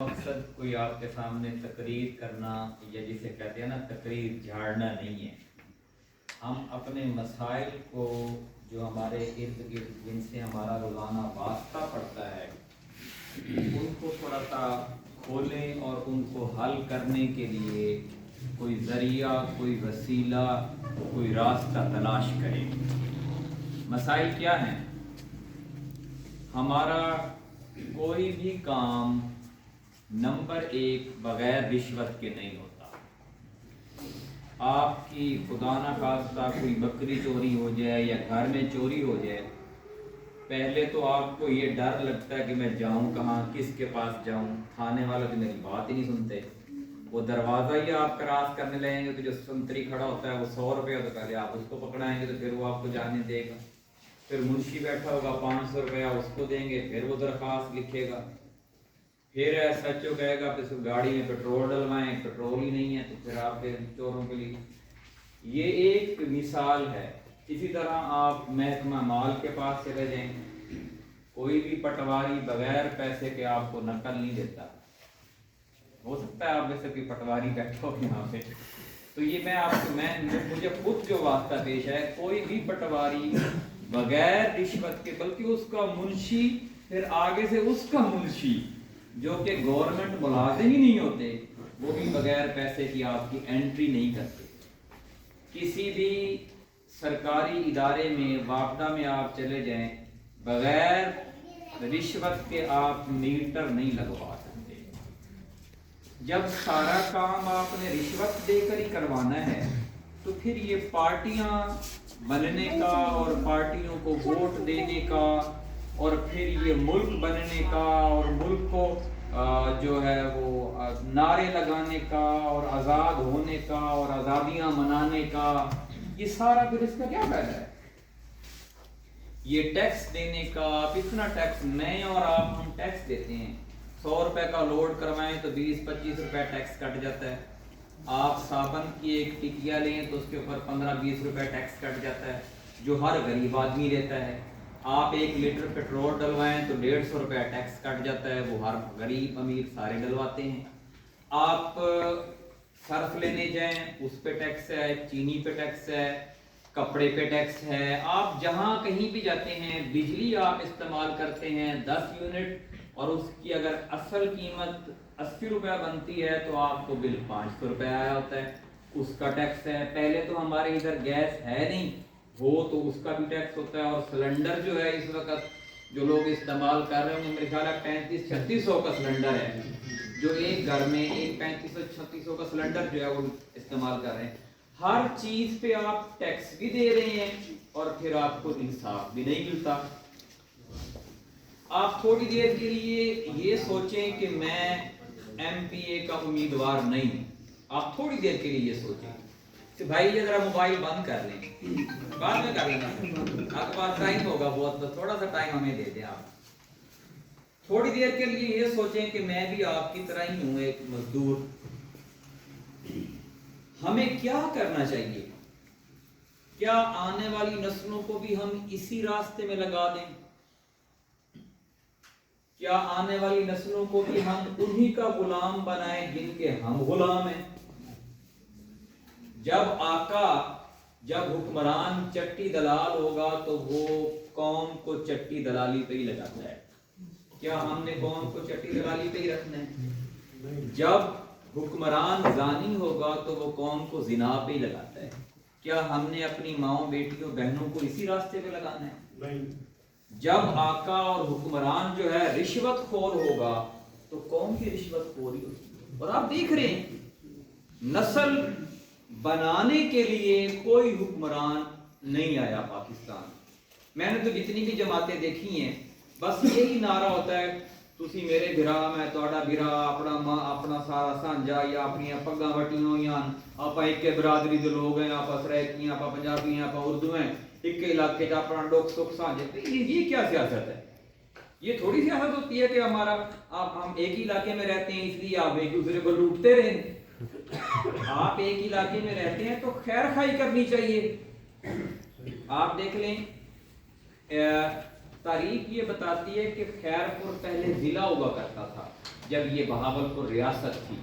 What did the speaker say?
مقصد کوئی آپ کے سامنے تقریر کرنا یا جسے کہتے ہیں نا تقریر جھاڑنا نہیں ہے. ہم اپنے مسائل کو جو ہمارے ارد گرد جن سے ہمارا روزانہ واسطہ پڑتا ہے ان کو تھوڑا سا کھولیں اور ان کو حل کرنے کے لیے کوئی ذریعہ، کوئی وسیلہ، کوئی راستہ تلاش کریں. مسائل کیا ہیں؟ ہمارا کوئی بھی کام نمبر ایک بغیر رشوت کے نہیں ہوتا. آپ کی خدا نہ خواستہ کوئی بکری چوری ہو جائے یا گھر میں چوری ہو جائے، پہلے تو آپ کو یہ ڈر لگتا ہے کہ میں جاؤں کہاں، کس کے پاس جاؤں. تھانے والے تو میری بات ہی نہیں سنتے. وہ دروازہ ہی آپ کراس کرنے لگیں گے تو جو سنتری کھڑا ہوتا ہے وہ 100 روپے تو پہلے آپ اس کو پکڑائیں گے تو پھر وہ آپ کو جانے دے گا. پھر منشی بیٹھا ہوگا 500 روپیہ اس کو دیں گے، پھر وہ درخواست لکھے گا. پھر ایس ایچ او کہے گا پھر گاڑی میں پیٹرول ڈلوائیں، پیٹرول ہی نہیں ہے تو پھر آپ کے چوروں کے لیے. یہ ایک مثال ہے. اسی طرح آپ محکمہ مال کے پاس چلے جائیں، کوئی بھی پٹواری بغیر پیسے کے آپ کو نقل نہیں دیتا. ہو سکتا ہے آپ میں سے کوئی پٹواری بیٹھا ہو یہاں پہ، تو یہ مجھے خود جو واسطہ پیش ہے، کوئی بھی پٹواری بغیر رشوت کے، بلکہ اس کا منشی، پھر آگے سے اس کا منشی جو کہ گورنمنٹ ملازم ہی نہیں ہوتے، وہ بھی بغیر پیسے کی آپ کی انٹری نہیں کرتے. کسی بھی سرکاری ادارے میں، وابڈہ میں آپ چلے جائیں، بغیر رشوت کے آپ میٹر نہیں لگوا سکتے. جب سارا کام آپ نے رشوت دے کر ہی کروانا ہے تو پھر یہ پارٹیاں بننے کا اور پارٹیوں کو ووٹ دینے کا اور پھر یہ ملک بننے کا اور ملک کو جو ہے وہ نعرے لگانے کا اور آزاد ہونے کا اور آزادیاں منانے کا، یہ سارا پھر اس کا کیا فائدہ ہے؟ یہ ٹیکس دینے کا، آپ اتنا ٹیکس، میں اور آپ ہم ٹیکس دیتے ہیں. 100 روپے کا لوڈ کروائیں تو 20-25 روپے ٹیکس کٹ جاتا ہے. آپ صابن کی ایک ٹکیا لیں تو اس کے اوپر 15-20 روپے ٹیکس کٹ جاتا ہے جو ہر غریب آدمی لیتا ہے. آپ 1 لیٹر پیٹرول ڈلوائیں تو 150 روپے ٹیکس کٹ جاتا ہے، وہ ہر غریب امیر سارے ڈلواتے ہیں. آپ صرف لینے جائیں اس پہ ٹیکس ہے، چینی پہ ٹیکس ہے، کپڑے پہ ٹیکس ہے. آپ جہاں کہیں بھی جاتے ہیں، بجلی آپ استعمال کرتے ہیں 10 یونٹ اور اس کی اگر اصل قیمت 80 روپے بنتی ہے تو آپ کو بل 500 روپے آیا ہوتا ہے، اس کا ٹیکس ہے. پہلے تو ہمارے ادھر گیس ہے نہیں، وہ تو اس کا بھی ٹیکس ہوتا ہے. اور سلنڈر جو ہے اس وقت جو لوگ استعمال کر رہے ہیں، میرے خیال ہے 3500-3600 کا سلنڈر ہے، جو ایک گھر میں ایک 3500-3600 کا سلنڈر جو ہے وہ استعمال کر رہے ہیں. ہر چیز پہ آپ ٹیکس بھی دے رہے ہیں اور پھر آپ کو انصاف بھی نہیں ملتا. آپ تھوڑی دیر کے لیے یہ سوچیں کہ میں ایم پی اے کا امیدوار نہیں ہوں. آپ تھوڑی دیر کے لیے یہ سوچیں کہ بھائی یہ ذرا موبائل بند کر لیں، بعد میں کر لینا، آپ کے پاس ٹائم ہوگا بہت، تو تھوڑا سا ٹائم ہمیں دے دیں. آپ تھوڑی دیر کے لیے یہ سوچیں کہ میں بھی آپ کی طرح ہی ہوں، ایک مزدور. ہمیں کیا کرنا چاہیے؟ کیا آنے والی نسلوں کو بھی ہم اسی راستے میں لگا دیں؟ کیا آنے والی نسلوں کو بھی ہم انہی کا غلام بنائیں جن کے ہم غلام ہیں؟ جب حکمران چٹی دلال ہوگا تو وہ قوم کو چٹی دلالی پہ ہی لگاتا ہے. کیا ہم نے قوم کو چٹی دلالی پہ ہی رکھنا ہے؟ جب حکمران زانی ہوگا تو وہ قوم کو زنا پہ ہی لگاتا ہے. کیا ہم نے اپنی ماؤں، بیٹیوں، بہنوں کو اسی راستے پہ لگانا ہے؟ نہیں. جب آقا اور حکمران جو ہے رشوت خور ہوگا تو قوم کی رشوت خوری ہوگی. اور آپ دیکھ رہے ہیں نسل بنانے کے لیے کوئی حکمران نہیں آیا پاکستان. میں نے تو جتنی بھی جماعتیں دیکھی ہیں بس یہی نعرہ ہوتا ہے، تسی میرے بھرا میں تہاڈا بھرا، اپنا ماں اپنا سارا سانجا، یا اپنی پگاں وٹیاں ہوئیاں، آپ ایک برادری دے لوگ ہیں، آپ سرائکی، آپ پنجابی ہیں، آپ اردو ہیں، ایک علاقے کا اپنا ڈوک سکھ سانجے. یہ کیا سیاست ہے؟ یہ تھوڑی سیاست ہوتی ہے کہ ہم ایک ہی علاقے میں رہتے ہیں اس لیے آپ ایک دوسرے کو لوٹتے رہیں. آپ ایک علاقے میں رہتے ہیں تو خیر خائی کرنی چاہیے. آپ دیکھ لیں تاریخ یہ بتاتی ہے کہ خیر پور پہلے ضلع ہوا کرتا تھا، جب یہ بہاولپور ریاست تھی